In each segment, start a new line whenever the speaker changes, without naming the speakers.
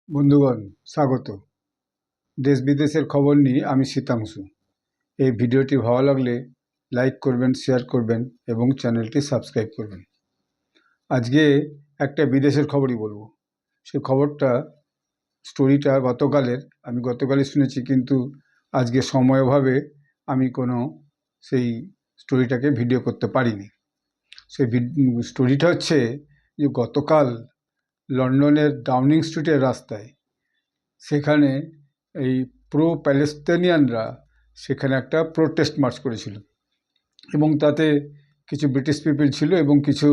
বন্ধুগণ, স্বাগত। দেশ বিদেশের খবর নিয়ে আমি শীতাংশু। এই ভিডিওটি ভালো লাগলে লাইক করবেন, শেয়ার করবেন এবং চ্যানেলটি সাবস্ক্রাইব করবেন। আজকে একটা বিদেশের খবরই বলবো। সেই খবরটা স্টোরিটা গতকালের, আমি গতকালই শুনেছি, কিন্তু আজকে সময় অভাবে আমি সেই স্টোরিটাকে ভিডিও করতে পারিনি। সেই স্টোরিটা হচ্ছে যে গতকাল লন্ডনের ডাউনিং স্ট্রিটের রাস্তায় সেখানে এই প্রো প্যালেস্তানিয়ানরা সেখানে একটা প্রোটেস্ট মার্চ করেছিল এবং তাতে কিছু ব্রিটিশ পিপল ছিল এবং কিছু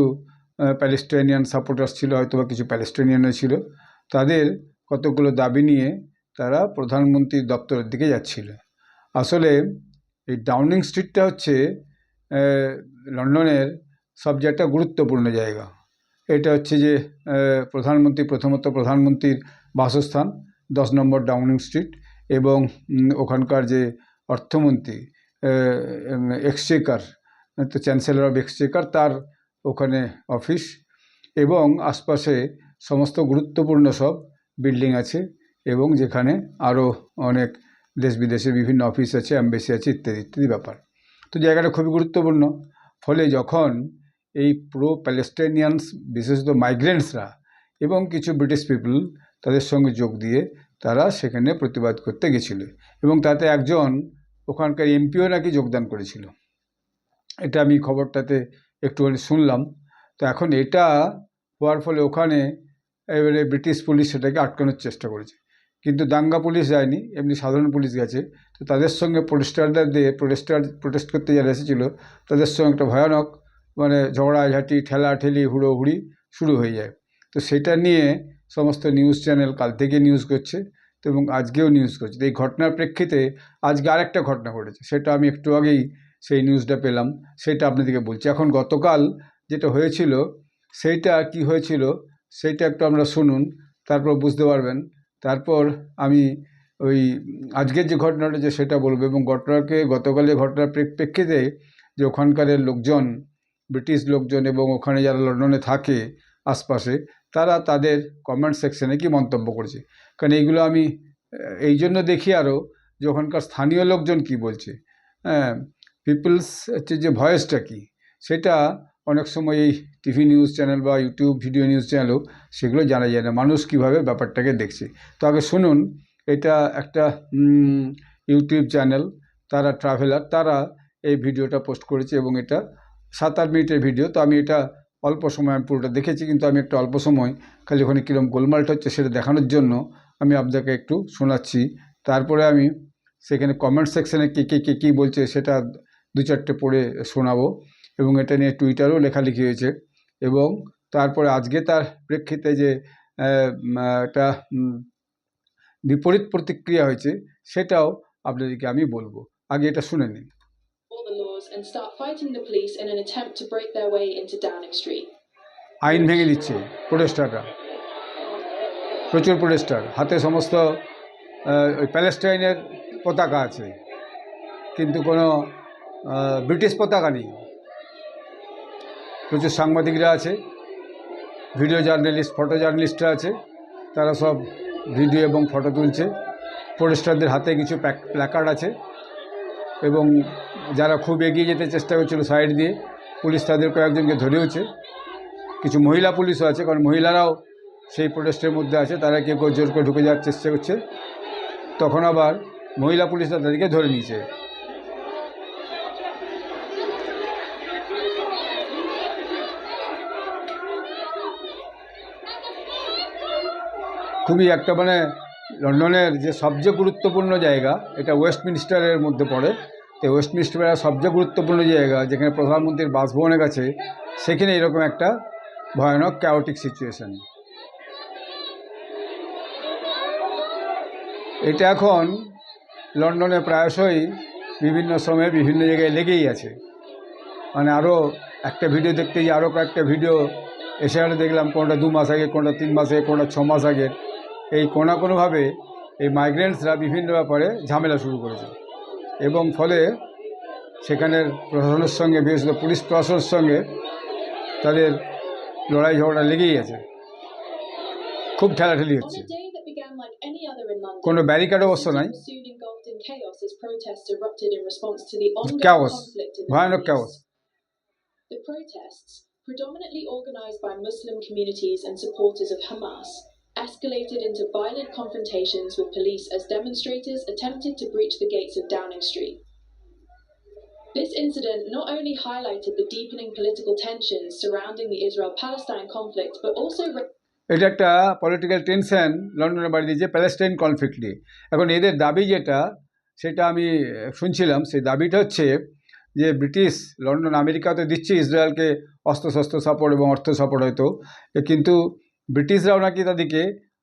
প্যালেস্টাইনিয়ান সাপোর্টার্স ছিল, হয়তো বা কিছু প্যালেস্টাইনিয়ানও ছিল। তাদের কতগুলো দাবি নিয়ে তারা প্রধানমন্ত্রীর দপ্তরের দিকে যাচ্ছিল। আসলে এই ডাউনিং স্ট্রিটটা হচ্ছে লন্ডনের সবচেয়ে একটা গুরুত্বপূর্ণ জায়গা। এটা হচ্ছে যে প্রধানমন্ত্রীর বাসস্থান, 10 নম্বর ডাউনিং স্ট্রিট, এবং ওখানকার যে অর্থমন্ত্রী, এক্সচেকার, তো চ্যান্সেলর অফ এক্সচেকার, তার ওখানে অফিস, এবং আশপাশে সমস্ত গুরুত্বপূর্ণ সব বিল্ডিং আছে, এবং যেখানে আরও অনেক দেশ বিদেশে বিভিন্ন অফিস আছে, অ্যাম্বাসি আছে, ইত্যাদি ইত্যাদি ব্যাপার। তো জায়গাটা খুবই গুরুত্বপূর্ণ। ফলে যখন এই প্রো প্যালেস্টাইনিয়ানস, বিশেষত মাইগ্রেন্টসরা এবং কিছু ব্রিটিশ পিপল তাদের সঙ্গে যোগ দিয়ে তারা সেখানে প্রতিবাদ করতে গেছিল, এবং তাতে একজন ওখানকার এমপিও নাকি যোগদান করেছিল। এটা আমি খবরটাতে একটুখানি শুনলাম। তো এখন এটা হওয়ার ফলে ওখানে এবারে ব্রিটিশ পুলিশ সেটাকে আটকানোর চেষ্টা করেছে, কিন্তু দাঙ্গা পুলিশ যায়নি, এমনি সাধারণ পুলিশ গেছে। তো তাদের সঙ্গে প্রোটেস্ট করতে যারা এসেছিল তাদের সঙ্গে একটা ভয়ানক ঝগড়াঝাঁটি, ঠেলাঠেলি, হুড়োহুড়ি শুরু হয়ে যায়। তো সেটা নিয়ে সমস্ত নিউজ চ্যানেল কাল থেকে নিউজ করছে, তো এবং আজকেও নিউজ করছে। এই ঘটনার প্রেক্ষিতে আজকে আরেকটা ঘটনা ঘটেছে, সেটা আমি একটু আগেই সেই নিউজটা পেলাম, সেটা আপনাদেরকে বলছি। এখন গতকাল যেটা হয়েছিল সেইটা কি হয়েছিল সেইটা একটু আমরা শুনুন, তারপর বুঝতে পারবেন। তারপর আমি ওই আজকের যে ঘটনাটা যে সেটা বলবো, এবং গতকালের ঘটনার প্রেক্ষিতে যে ওখানকার লোকজন, ব্রিটিশ লোকজন এবং ওখানে যারা লন্ডনে থাকে আশপাশে, তারা তাদের কমেন্ট সেকশনে কি মন্তব্য করেছে। কারণ এইগুলো আমি এই জন্য দেখি আরও যে ওখানকার স্থানীয় লোকজন কি বলছে, হ্যাঁ, পিপলস হচ্ছে যে ভয়েসটা কি, সেটা অনেক সময় এই টিভি নিউজ চ্যানেল বা ইউটিউব ভিডিও নিউজ চ্যানেলও সেগুলো জানা যায় না, মানুষ কীভাবে ব্যাপারটাকে দেখছে। তো আগে শুনুন, এটা একটা ইউটিউব চ্যানেল, তারা ট্রাভেলার, তারা এই ভিডিওটা পোস্ট করেছে, এবং এটা 7-8 মিনিটের ভিডিও। তো আমি এটা অল্প সময় আমি পুরোটা দেখেছি, কিন্তু আমি একটা অল্প সময় খালি ওখানে কীরকম গোলমালটা হচ্ছে সেটা দেখানোর জন্য আমি আপনাকে একটু শোনাচ্ছি। তারপরে আমি সেখানে কমেন্ট সেকশানে কে কী বলছে সেটা 2-4টে পড়ে শোনাবো, এবং এটা নিয়ে টুইটারেও লেখালেখি হয়েছে। এবং তারপরে আজকে তার প্রেক্ষিতে যে একটা বিপরীত প্রতিক্রিয়া হয়েছে সেটাও আপনাদেরকে আমি বলবো। আগে এটা শুনে নিন। আইন ভেঙে দিচ্ছে প্রোটেস্টাররা, প্রচুর প্রোটেস্টার, হাতে সমস্ত ওই প্যালেস্টাইনের পতাকা আছে, কিন্তু কোনো ব্রিটিশ পতাকা নেই। প্রচুর সাংবাদিকরা আছে, ভিডিও জার্নালিস্ট, ফটো জার্নালিস্টরা আছে, তারা সব ভিডিও এবং ফটো তুলছে। প্রোটেস্টারদের হাতে কিছু প্ল্যাকার্ড আছে, এবং যারা খুব এগিয়ে যেতে চেষ্টা করছিল সাইড দিয়ে, পুলিশ তাদের কয়েকজনকে ধরেওছে। কিছু মহিলা পুলিশও আছে, কারণ মহিলারাও সেই প্রোটেস্টের মধ্যে আছে, তারা কেউ জোর করে ঢুকে যাওয়ার চেষ্টা করছে, তখন আবার মহিলা পুলিশরা তাদেরকে ধরে নিয়েছে। খুবই একটা লন্ডনের যে সবচেয়ে গুরুত্বপূর্ণ জায়গা, এটা ওয়েস্টমিনিস্টারের মধ্যে পড়ে। তো ওয়েস্টমিনিস্টার সবচেয়ে গুরুত্বপূর্ণ জায়গা, যেখানে প্রধানমন্ত্রীর বাসভবনের কাছে, সেখানে এরকম একটা ভয়ানক ক্যাওটিক সিচুয়েশন। এটা এখন লন্ডনে প্রায়শই বিভিন্ন সময়ে বিভিন্ন জায়গায় লেগেই আছে। আরও একটা ভিডিও দেখতে গিয়ে আরও কয়েকটা ভিডিও এসে গেলে দেখলাম, কোনোটা 2 মাস আগে, কোনোটা 3 মাস আগে, কোনোটা 6 মাস আগে। এই কোনোভাবে এই মাইগ্রেন্টসরা বিভিন্ন ব্যাপারে ঝামেলা শুরু করেছে, এবং ফলে সেখানের প্রশাসনের সঙ্গে, বিশেষত পুলিশ প্রশাসনের সঙ্গে তাদের লড়াই ঝগড়া লেগেই আছে, খুব ঠেলাঠেলি হচ্ছে।
Unlike any other in London,
কোনো ব্যারিকেড
the
অবস্থা
city
নাই,
was soon engulfed in chaos as protests erupted in response to the ongoing
chaos,
conflict in the
ভয়ানক
Middle
chaos.
East. The protests, predominantly organized by Muslim communities and supporters of Hamas, escalated into violent confrontations with police as demonstrators attempted to breach the gates of Downing Street. This incident not only highlighted the deepening political tensions surrounding the Israel-Palestine conflict, but also
এটা একটা political tension লন্ডনে বাড়ি দিয়েছে Palestine conflict নিয়ে। এখন এদের দাবি যেটা, সেটা আমি শুনছিলাম, সেই দাবিটা হচ্ছে যে ব্রিটিশ লন্ডন আমেরিকা তো দিচ্ছে ইসরায়েলকে অস্ত্রশস্ত্র সাপোর্ট এবং অর্থ সাপোর্ট হয়তো, কিন্তু ব্রিটিশরাও নাকি তাদেরকে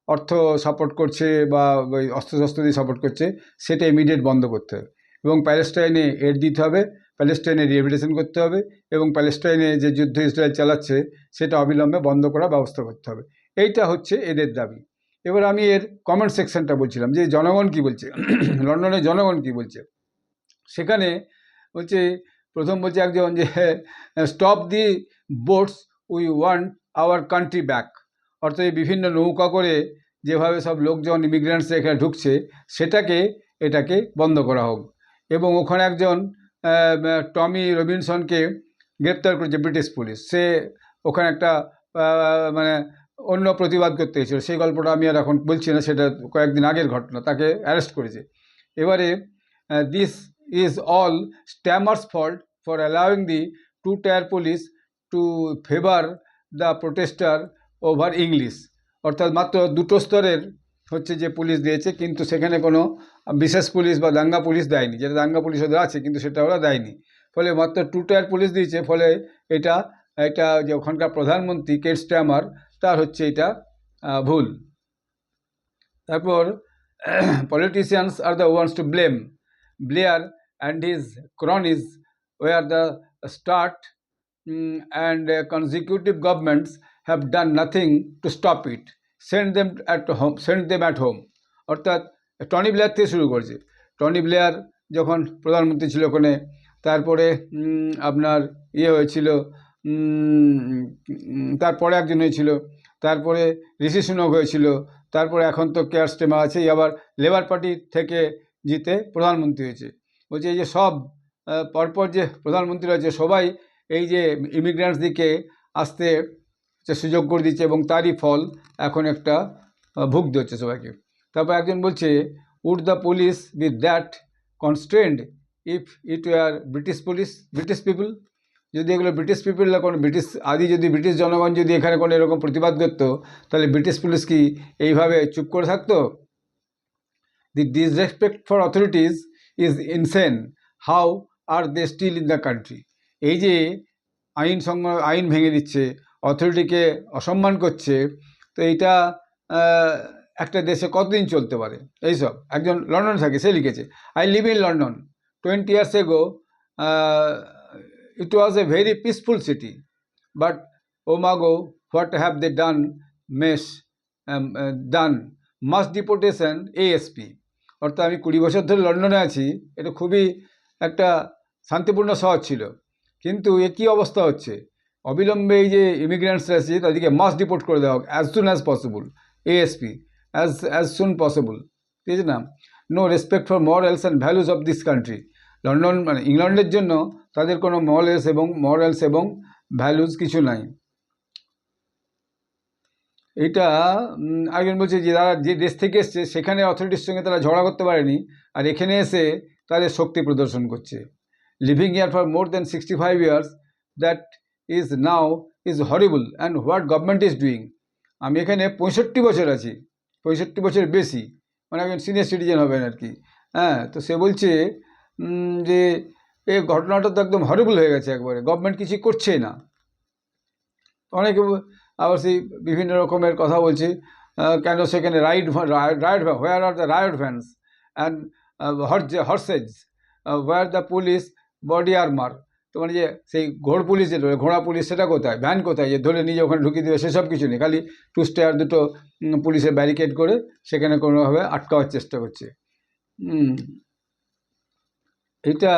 অর্থ সাপোর্ট করছে বা ওই অস্ত্রশস্ত্র দিয়ে সাপোর্ট করছে, সেটা ইমিডিয়েট বন্ধ করতে হবে এবং প্যালেস্টাইনে এড দিতে হবে, প্যালেস্টাইনে রিহ্যাবিলিটেশন করতে হবে এবং প্যালেস্টাইনে যে যুদ্ধ ইসরায়েল চালাচ্ছে সেটা অবিলম্বে বন্ধ করার ব্যবস্থা করতে হবে। এইটা হচ্ছে এদের দাবি। এবার আমি এর কমেন্ট সেকশনটা বলছিলাম যে জনগণ কী বলছে, লন্ডনের জনগণ কী বলছে। সেখানে বলছে, প্রথম বলছে একজন যে stop the boats, we want our country back. অর্থাৎ বিভিন্ন নৌকা করে যেভাবে সব লোকজন ইমিগ্রেন্টস এখানে ঢুকছে এটাকে বন্ধ করা হোক। এবং ওখানে একজন টমি রবিনসনকে গ্রেপ্তার করেছে ব্রিটিশ পুলিশ। সে ওখানে একটা মানে অন্য প্রতিবাদ করতে এসেছিল, সেই গল্পটা আমি আর এখন বলছি না, সেটা কয়েকদিন আগের ঘটনা, তাকে অ্যারেস্ট করেছে। এবারে this is all Starmer's fault for allowing the two tier police to favour the protester over English. অর্থাৎ মাত্র দুটো স্তরের হচ্ছে যে পুলিশ দিয়েছে, কিন্তু সেখানে কোনো বিশেষ পুলিশ বা দাঙ্গা পুলিশ দেয়নি, যেটা দাঙ্গা পুলিশ ওদের আছে কিন্তু সেটা ওরা দেয়নি। ফলে মাত্র টু টায়ার পুলিশ দিয়েছে, ফলে এটা যে ওখানকার প্রধানমন্ত্রী কেট স্ট্যামার, তার হচ্ছে এটা ভুল। তারপর politicians are the ones to blame, Blair and his cronies were the start and consecutive governments have done nothing to stop it, send them at home. অর্থাৎ টনি ব্লেয়ার থেকে শুরু করছে। টনি ব্লেয়ার যখন প্রধানমন্ত্রী ছিল ওখানে, তারপরে আপনার হয়েছিল, তারপরে একজন হয়েছিল, তারপরে ঋষি সুনক হয়েছিল, তারপরে এখন তো কেয়ার স্টেমার আছে, আবার লেবার পার্টি থেকে জিতে প্রধানমন্ত্রী হয়েছে। বলছে এই যে সব পরপর যে প্রধানমন্ত্রী রয়েছে সবাই এই যে ইমিগ্রেন্টসদিকে আসতে সুযোগ করে দিচ্ছে এবং তারই ফল এখন একটা ভুগতে হচ্ছে সবাইকে। তারপর একজন বলছে, would the police be that constrained if it were British people? যদি এগুলো ব্রিটিশ পিপল না, কোনো যদি ব্রিটিশ জনগণ যদি এখানে কোনো এরকম প্রতিবাদ করতো, তাহলে ব্রিটিশ পুলিশ কি এইভাবে চুপ করে থাকতো? The disrespect for authorities is insane, how are they still in the country. এই যে আইন ভেঙে দিচ্ছে, অথরিটিকে অসম্মান করছে, তো এইটা একটা দেশে কতদিন চলতে পারে? এইসব একজন লন্ডনে থাকে, সে লিখেছে, I live in London 20 years ago, it was a very peaceful city, but oh my God, what have they done? Done mass deportation, ASP। অর্থাৎ আমি 20 বছর ধরে লন্ডনে আছি, এটা খুবই একটা শান্তিপূর্ণ শহর ছিল, কিন্তু এ কী অবস্থা হচ্ছে, অবিলম্বে এই যে ইমিগ্রেন্টসরা আছে তাদেরকে মাস ডিপোর্ট করে দেওয়া হোক, as soon as possible, ASAP, as soon possible, ঠিক আছে না? No respect for morals and values of this country. London মানে ইংল্যান্ডের জন্য তাদের কোনো মরালস এবং ভ্যালুজ কিছু নাই। এটা একজন বলছে যে তারা যে দেশ থেকে এসছে সেখানে অথরিটির সঙ্গে তারা ঝগড়া করতে পারেনি, আর এখানে এসে তাদের শক্তি প্রদর্শন করছে। Living here for more than 65 years, that is now is horrible, and what government is doing. আমি এখানে 65 বছর আছি, 65 বছর বেশি, মানে একজন সিনিয়র সিটিজেন হবেন আর কি। হ্যাঁ, তো সে বলছে যে এই ঘটনাটা তো একদম হরিবল হয়ে গেছে, একবারে গভর্নমেন্ট কিছু করছে না। অনেকে আবার সেই বিভিন্ন রকমের কথা বলছে, কেন সেখানে ride where are the riot vans and horses, where the police body armour. তো মানে যে সেই পুলিশ যেটা ঘোড়া পুলিশ, সেটা কোথায়? ভ্যান কোথায় যে ধরে নিজে ওখানে ঢুকিয়ে দেবে? সেসব কিছু নেই, খালি টু স্টেয়ার দুটো পুলিশের ব্যারিকেড করে সেখানে কোনোভাবে আটকাওয়ার চেষ্টা করছে। এটা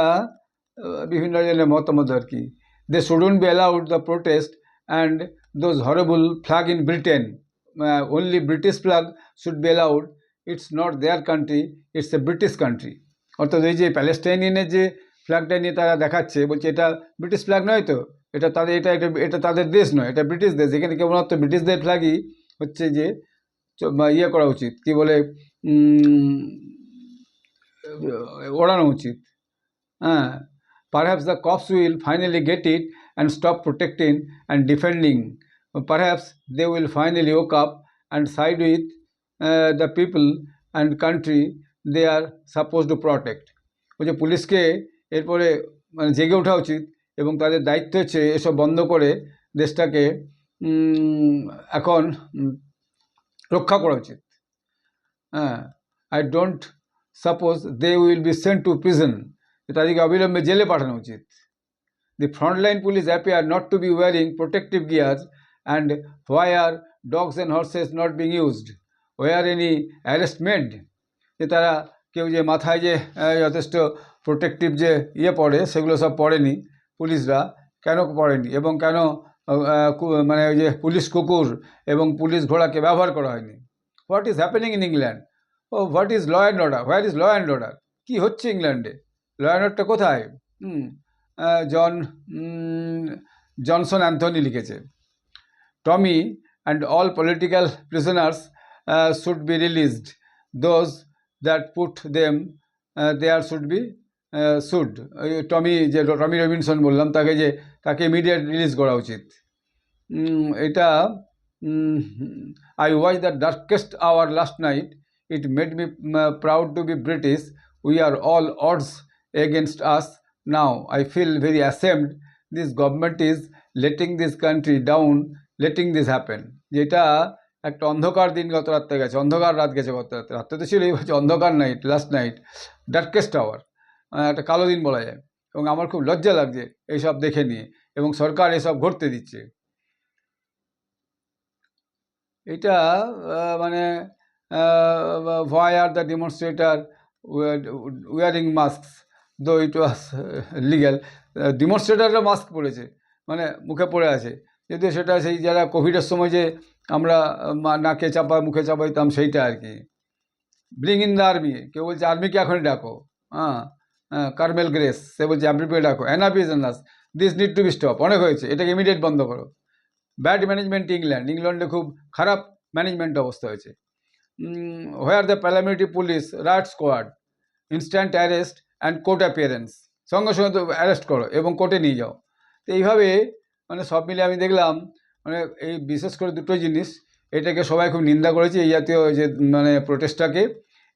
বিভিন্ন জনের মতামত আর কি। They shouldn't be allowed the protest and those horrible flag in Britain, only British flag should be allowed it's not their country, it's a British country. অর্থাৎ এই যে প্যালেস্টাইনের যে ফ্ল্যাগটা নিয়ে তারা দেখাচ্ছে, বলছে এটা ব্রিটিশ ফ্ল্যাগ নয় তো, এটা তাদের এটা তাদের দেশ নয়, এটা ব্রিটিশ দেশ, এখানে কেবলমাত্র ব্রিটিশদের ফ্ল্যাগই হচ্ছে যে ইয়ে করা উচিত, কি বলে ওড়ানো উচিত। হ্যাঁ, perhaps the cops will finally get it and stop protecting and defending. Perhaps they will finally wake up and side with the people and country they are supposed to protect. বলছে পুলিশকে এরপরে মানে জেগে ওঠা উচিত এবং তাদের দায়িত্ব হচ্ছে এসব বন্ধ করে দেশটাকে এখন রক্ষা করা উচিত। হ্যাঁ, I don't suppose they will be sent to prison, তাদেরকে অবিলম্বে জেলে পাঠানো উচিত। The frontline police appear not to be wearing protective gears, and why are dogs and horses not being used? Were any arrest made? যে তারা কেউ যে মাথায় যে যথেষ্ট প্রোটেক্টিভ যে পড়ে সেগুলো সব পড়েনি পুলিশরা, কেন পড়েনি এবং কেন মানে ওই যে পুলিশ কুকুর এবং পুলিশ ঘোড়াকে ব্যবহার করা হয়নি? What is happening in England? Oh what is law and order? Where is law and order? কী হচ্ছে ইংল্যান্ডে? ল অ্যান্ড অর্ডারটা কোথায়? জনসন অ্যান্থনি লিখেছে, Tommy and all political prisoners should be released, those that put them there should be should. Tommy Robinson বললাম তাকে immediate release করা উচিত। এটা I watch the darkest hour last night, it made me proud to be British, we are all odds against us. Now I feel very ashamed. This government is letting this country down, letting this happen. যেটা একটা অন্ধকার দিন গত রাত্রে গেছে, অন্ধকার রাত গেছে গত রাত্রে, রাত্রে তো ছিল, এই হচ্ছে অন্ধকার night, last night, darkest hour, একটা কালো দিন বলা যায়। এবং আমার খুব লজ্জা লাগছে এইসব দেখে নিয়ে, এবং সরকার এসব ঘটতে দিচ্ছে। এটা মানে why are the demonstrator wearing masks? though it was legal, ডেমনস্ট্রেটাররা মাস্ক পরেছে, মানে মুখে পড়ে আছে, যদিও সেটা সেই যারা কোভিডের সময় যে আমরা নাকে চাপা মুখে চাপাইতাম সেইটা আর কি। ব্রিং ইন দ্য আর্মি, কেউ বলছে আর্মিকে এখনই ডাকো। কার্মেল গ্রেস সে বলছে আর্মিকে ডাকো। Enough is enough, this need to B stop, অনেক হয়েছে, এটাকে ইমিডিয়েট বন্ধ করো। ব্যাড ম্যানেজমেন্ট ইংল্যান্ডে খুব খারাপ ম্যানেজমেন্ট অবস্থা হয়েছে। Where the paramilitary police right squad, instant arrest and court appearance, সঙ্গে সঙ্গে তো অ্যারেস্ট করো এবং কোর্টে নিয়ে যাও। তো এইভাবে মানে সব মিলে আমি দেখলাম মানে এই বিশেষ করে দুটো জিনিস, এটাকে সবাই খুব নিন্দা করেছে, এই জাতীয় যে মানে প্রোটেস্টটাকে,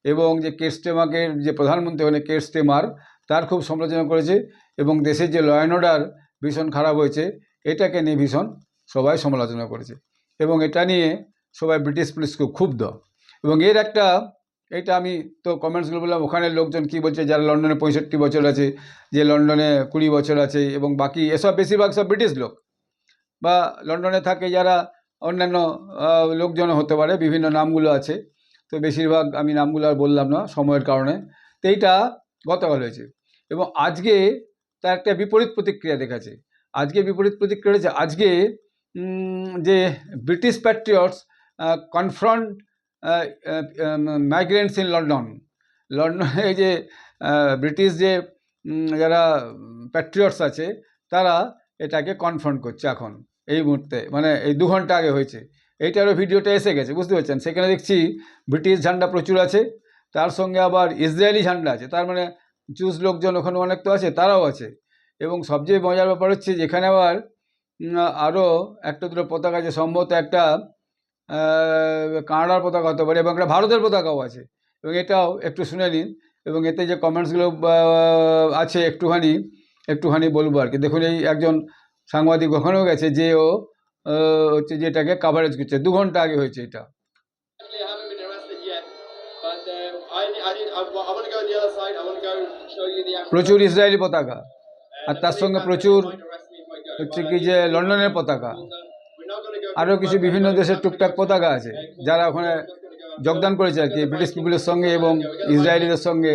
এবং যে কের স্টেমারকে যে প্রধানমন্ত্রী মানে কের স্টেমার, তার খুব সমালোচনা করেছে, এবং দেশের যে ল অ্যান্ড অর্ডার ভীষণ খারাপ হয়েছে এটাকে নিয়ে ভীষণ সবাই সমালোচনা করেছে, এবং এটা নিয়ে সবাই ব্রিটিশ পুলিশ খুব ক্ষুব্ধ। এবং এর একটা এইটা আমি তো কমেন্টসগুলো বললাম, ওখানের লোকজন কী বলছে, যারা লন্ডনে 65 বছর আছে, যে লন্ডনে 20 বছর আছে, এবং বাকি এসব বেশিরভাগ সব ব্রিটিশ লোক, বা লন্ডনে থাকে যারা অন্যান্য লোকজনও হতে পারে, বিভিন্ন নামগুলো আছে, তো বেশিরভাগ আমি নামগুলো আর বললাম না সময়ের কারণে। তো এইটা গতকাল হয়েছে, এবং আজকে তার একটা বিপরীত প্রতিক্রিয়া দেখাচ্ছে। আজকে বিপরীত প্রতিক্রিয়া হয়েছে, আজকে যে British Patriots confront migrants in লন্ডনে যে ব্রিটিশ যে যারা প্যাট্রিয়টস আছে তারা এটাকে কনফ্রন্ট করছে এখন এই মুহূর্তে, মানে এই 2 ঘন্টা আগে হয়েছে। এইটারও ভিডিওটা এসে গেছে, বুঝতে পারছেন। সেখানে দেখছি ব্রিটিশ ঝান্ডা প্রচুর আছে, তার সঙ্গে আবার ইসরায়েলি ঝান্ডা আছে, তার মানে জুস লোকজন ওখানে অনেক তো আছে, তারাও আছে। এবং সবচেয়ে মজার ব্যাপার হচ্ছে যেখানে আবার আরও একটা দুটো পতাকা আছে, সম্ভবত একটা কানাডার পতাকা হতে পারে, এবং একটা ভারতের পতাকাও আছে, এবং এটাও একটু শুনে নিন, এবং এতে যে কমেন্টসগুলো আছে একটুখানি বলবো আর কি। দেখুন, এই একজন সাংবাদিক ওখানেও গেছে, যে ও হচ্ছে যেটাকে কাভারেজ করছে, 2 ঘন্টা আগে হয়েছে এটা। প্রচুর ইসরায়েলি পতাকা, আর তার সঙ্গে প্রচুর হচ্ছে কি যে লন্ডনের পতাকা, আরও কিছু বিভিন্ন দেশের টুকটাক পতাকা আছে, যারা ওখানে যোগদান করেছে আর কি ব্রিটিশ পিপুলের সঙ্গে, এবং ইসরায়েলিদের সঙ্গে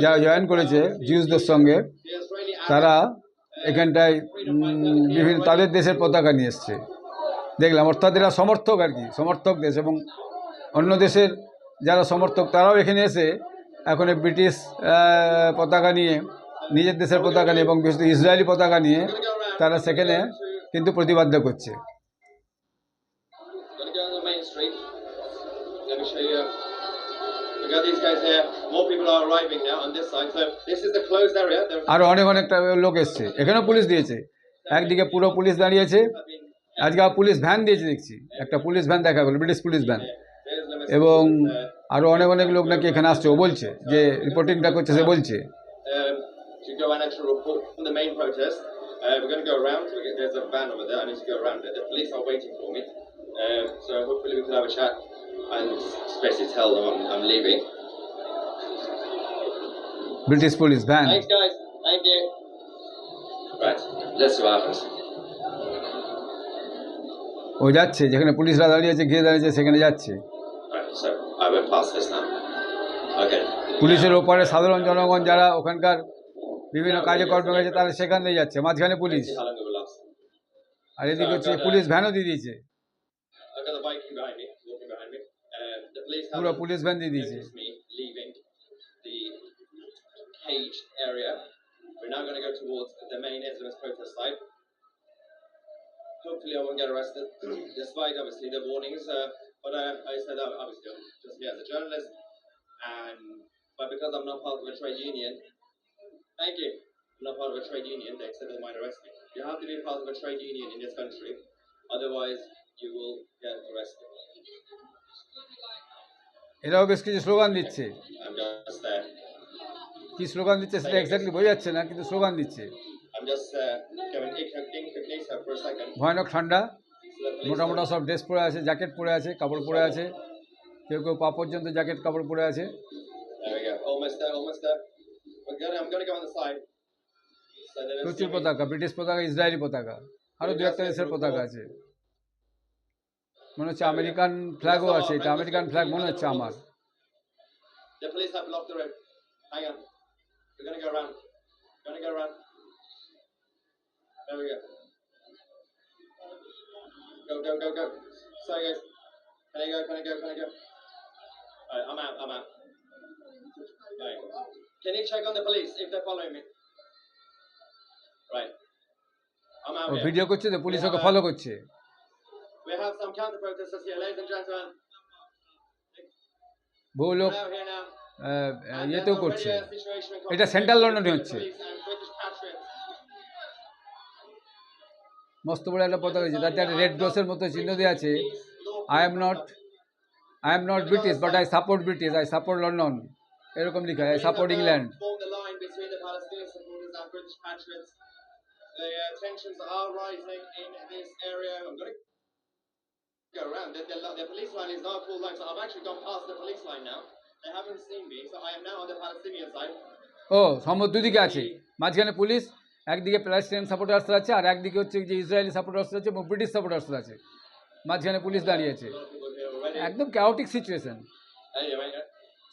যারা জয়েন করেছে জিউসদের সঙ্গে, তারা এখানটায় বিভিন্ন তাদের দেশের পতাকা নিয়ে এসছে দেখলাম। অর্থাৎ এরা সমর্থক আর কি, সমর্থক দেশ, এবং অন্য দেশের যারা সমর্থক তারাও এখানে এসে এখন এই ব্রিটিশ পতাকা নিয়ে, নিজের দেশের পতাকা নিয়ে এবং বিশেষ করে ইসরায়েলি পতাকা নিয়ে তারা সেখানে কিন্তু প্রতিবাদ করছে।
Gonna go on the main street. Let me show you. We got these guys here. More people are arriving now on this side. So this is the closed area.
আরও অনেকটা লোক এসছে, এখানেও পুলিশ দিয়েছে, একদিকে পুরো পুলিশ দাঁড়িয়েছে, আজকে পুলিশ ভ্যান দিয়েছে দেখছি, একটা পুলিশ ভ্যান দেখা গেল, ব্রিটিশ পুলিশ ভ্যান, এবং আরও অনেক লোক নাকি এখানে আসছে। ও বলছে যে রিপোর্টিংটা করছে, সে বলছে
To go and actually report on the main protest. We're going to go around. There's a van over there. I need to go around it. The police are waiting for me. So hopefully we can have a chat and basically tell them I'm leaving.
British police van.
Thanks, guys. Thank you. Right. Let's see what happens.
ও যাচ্ছে যেখানে পুলিশরা দাঁড়িয়েছে, ঘিরে দাঁড়িয়েছে, সেখানে যাচ্ছে।
Right. So I went past this now. Okay.
পুলিশের ওপরে সাধারণ জনগণ যারা ওখানকার বিভিন্ন কাজে কর্মে গেছে তারা সেখানে যাচ্ছে, মাঝখানে police,
See how long it will last.
আর এদিকে হচ্ছে পুলিশ ভ্যানও দিয়ে দিয়েছে,
I've got the biking behind me, walking behind me. The police
পুরো
have
পুলিশ ভ্যান দিয়ে দিয়েছে।
noticed me leaving the caged area. We're now going to go towards the main Islamist protest site. Hopefully I won't get arrested, despite obviously the warnings. But I said obviously I'm just here as a journalist, but because I'm not part of a trade union, thank you. I'm not part of a trade union. They said they might arrest me. You have to be part of a trade union in this country, otherwise you will get arrested.
এরাও বেশ কিছু slogan দিচ্ছে,
I'm just there.
কি slogan দিচ্ছে সেটা exactly বোঝা যাচ্ছে না, কিন্তু স্লোগান দিচ্ছে।
I'm just going incognito for a second.
ভয়ানক ঠান্ডা,
So the police
মোটা মোটা সব ড্রেস পরে আছে, জ্যাকেট পরে আছে, কাপড় পরে আছে, কেউ পা পর্যন্ত জ্যাকেট কাপড় পরে আছে।
There we go. Almost there. Almost there. I'm going to go on the side. So they don't see
প্রচুর
me.
পতাকা, ব্রিটিশ পতাকা, ইসরায়েলি পতাকা, আরও দু একটা দেশের পতাকা আছে, মনে হচ্ছে আমেরিকান ফ্ল্যাগও আছে। এটা আমেরিকান ফ্ল্যাগ মনে হচ্ছে আমার।
The police have blocked the road. Hang on. We're going to go around. Going to go around. There we go. Go. Sorry, guys. Can I go? Alright, I'm out. Right. Can you check on the police if they're following me? Right. I'm out
of
here.
Video করছে তো, police ওকে follow করছে।
We have some counter protesters here, ladies and gentlemen.
বহু লোক
We're out here now.
ইয়েতেও করছে। এটা central লন্ডনে হচ্ছে। মস্ত বড় একটা পতাকা আছে, তাতে একটা রেড ক্রসের মতো চিহ্ন দেওয়া আছে, I am not British but I support British, I support London, এরকম লেখা, I support England.
The tensions are rising in this area. I'm going to go around. The police line is now full line, so I've actually gone past the police line now. They haven't seen me, so I am now on the Palestinian side.
ও সম্ভব দুদিকে আছে, মাঝখানে police, একদিকে Palestine সাপোর্টার্সরা আছে, আর একদিকে হচ্ছে যে Israeli সাপোর্টার্সরা আছে এবং ব্রিটিশ সাপোর্টার্সরা আছে, মাঝখানে পুলিশ দাঁড়িয়ে আছে।
A lot of people here already.
একদম ক্যাওটিক সিচুয়েশন
Anyway,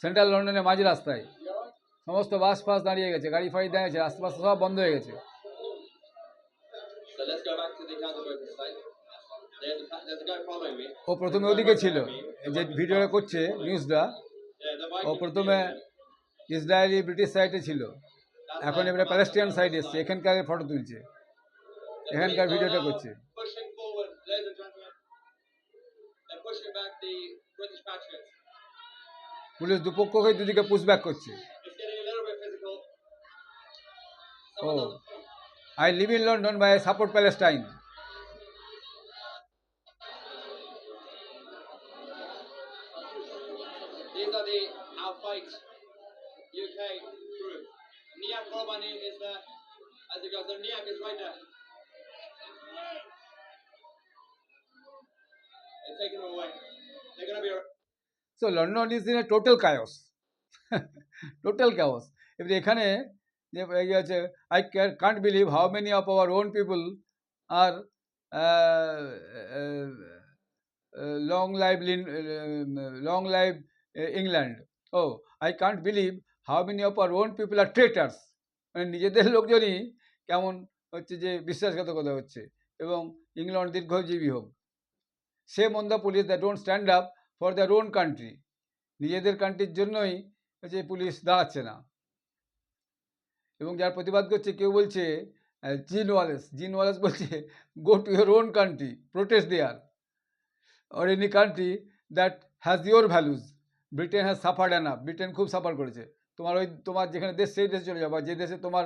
সেন্ট্রাল লন্ডনের মাঝ রাস্তায়, সমস্ত বাস ফাস দাঁড়িয়ে গেছে, গাড়ি ফাড়ি দাঁড়িয়ে গেছে, আশপাশে সব বন্ধ হয়ে গেছে।
so let's go back to the counter protest site. There's a guy following me.
ও প্রথমে ওদিকে ছিল, যে ভিডিওটা করছে নিউজটা,
Yeah, the
ও
Vikings
প্রথমে ইসরায়েলি ব্রিটিশ সাইডে ছিল, এখন এবারে প্যালেস্টিয়ান সাইড এসছে, এখানকার ফটো তুলছে, এখানকার ভিডিওটা করছে।
pushing forward, ladies and gentlemen. They're pushing back the British patriots.
Police দুপক্ষকে দুদিকে পুশব্যাক করছে।
It's getting a little bit physical.
Oh I live in London by support Palestine.
These are the Our Fight UK group. Niak Robani is there. As you guys know, Niak is right there. They're taking him away. They're going to be.
So London is in a total chaos, total chaos. এবারে এখানে যে ইয়ে আছে, I can't believe how many of our own people are long live England. Oh I can't believe how many of our own people are traitors, মানে নিজেদের লোকজনই কেমন হচ্ছে যে বিশ্বাসঘাতকতা হচ্ছে, এবং ইংল্যান্ড দীর্ঘজীবী হোক। Same on the police that don't stand up for their own country, নিজেদের কান্ট্রির জন্যই হচ্ছে পুলিশ দাঁড়াচ্ছে না। এবং যার প্রতিবাদ করছে কেউ বলছে জিন ওয়ালেস বলছে go to your own country, protest there or any country that has your values. Britain has suffered enough, Britain খুব সাফার করেছে, তোমার যেখানে দেশ সেই দেশে চলে যাও, বা যে দেশে তোমার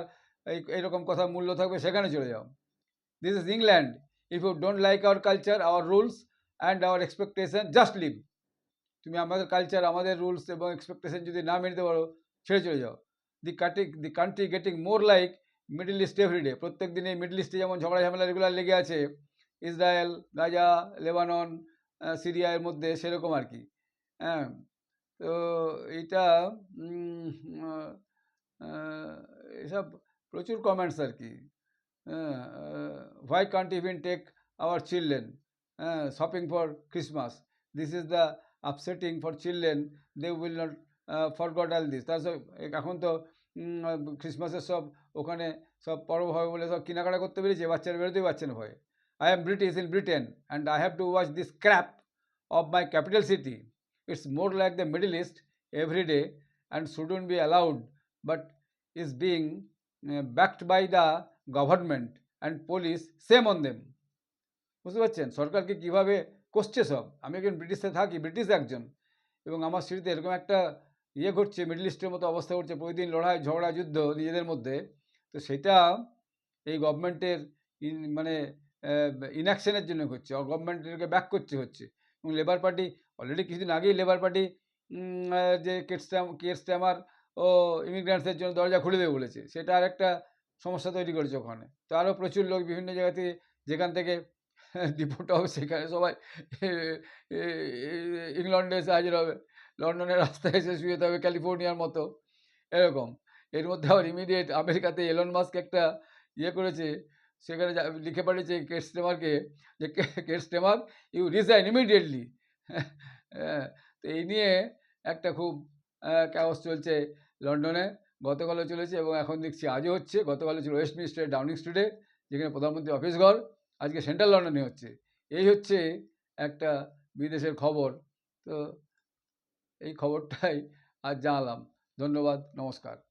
এইরকম কথা মূল্য থাকবে সেখানে চলে যাও। This is England, if you don't like our culture, our rules and our expectation, just leave. তুমি আমাদের কালচার, আমাদের রুলস এবং এক্সপেকটেশন যদি না মেনে পারো, ছেড়ে চলে যাও। The country getting more like middle east everyday. প্রত্যেক দিন এই মিডল ইস্টে যেমন ঝগড়া ঝামেলা রেগুলার লেগে আছে, ইসরায়েল, গাজা, লেবানন, সিরিয়া এর মধ্যে, সেরকম আর কি। হ্যাঁ, তো এইটা এসব প্রচুর কমেন্টস আর কি। Why can't even take our children shopping for Christmas, this is the upsetting for children, they will not forgot all this. তার সব এখন তো ক্রিসমাসের সব ওখানে সব পরব হবে বলে সব কেনাকাটা করতে পেরেছে, বাচ্চারা বেরোতেই পারছে না ভয়ে। I am British in Britain and I have to watch this crap of my capital city. It's more like the Middle East every day and shouldn't be allowed, but is being backed by the government and police, same on them. বুঝতে পারছেন সরকারকে কীভাবে কষছে সব। আমি একজন ব্রিটিশে থাকি, British একজন, এবং আমার সিটিতে এরকম একটা ঘটছে, মিডল ইস্টের মতো অবস্থা ঘটছে, প্রতিদিন লড়াই ঝগড়া যুদ্ধ নিজেদের মধ্যে। তো সেটা এই গভর্নমেন্টের মানে ইনঅ্যাকশনের জন্য হচ্ছে, গভর্নমেন্টকে ব্যাক করতে হচ্ছে। এবং লেবার পার্টি অলরেডি কিছুদিন আগেই লেবার পার্টি যে কের স্ট্যামার ও ইমিগ্রেন্টসদের জন্য দরজা খুলে দেবে বলেছে, সেটা আর একটা সমস্যা তৈরি করেছে ওখানে। তো আরও প্রচুর লোক বিভিন্ন জায়গা থেকে, যেখান থেকে ডিপোর্ট হবে, সেখানে সবাই ইংল্যান্ডে এসে হাজির হবে, লন্ডনের রাস্তায় এসে শুয়ে থাকবে ক্যালিফোর্নিয়ার মতো, এরকম। এর মধ্যে আবার ইমিডিয়েট আমেরিকাতে এলন মাস্ক একটা করেছে, সেখানে লিখে পাঠিয়েছে কের স্টেমারকে, যে কের স্টেমার ইউ রিজাইন ইমিডিয়েটলি। তো এই নিয়ে একটা খুব ক্যাওস চলছে লন্ডনে, গতকালও চলেছে এবং এখন দেখছি আজও হচ্ছে। গতকালও ছিল ওয়েস্টমিনিস্টার ডাউনিং স্ট্রিটে, যেখানে প্রধানমন্ত্রী অফিস ঘর, আজকে সেন্ট্রাল লন্ডনে হচ্ছে। এই হচ্ছে একটা বিদেশের খবর। তো এই খবরটাই আজ জানালাম। ধন্যবাদ, নমস্কার।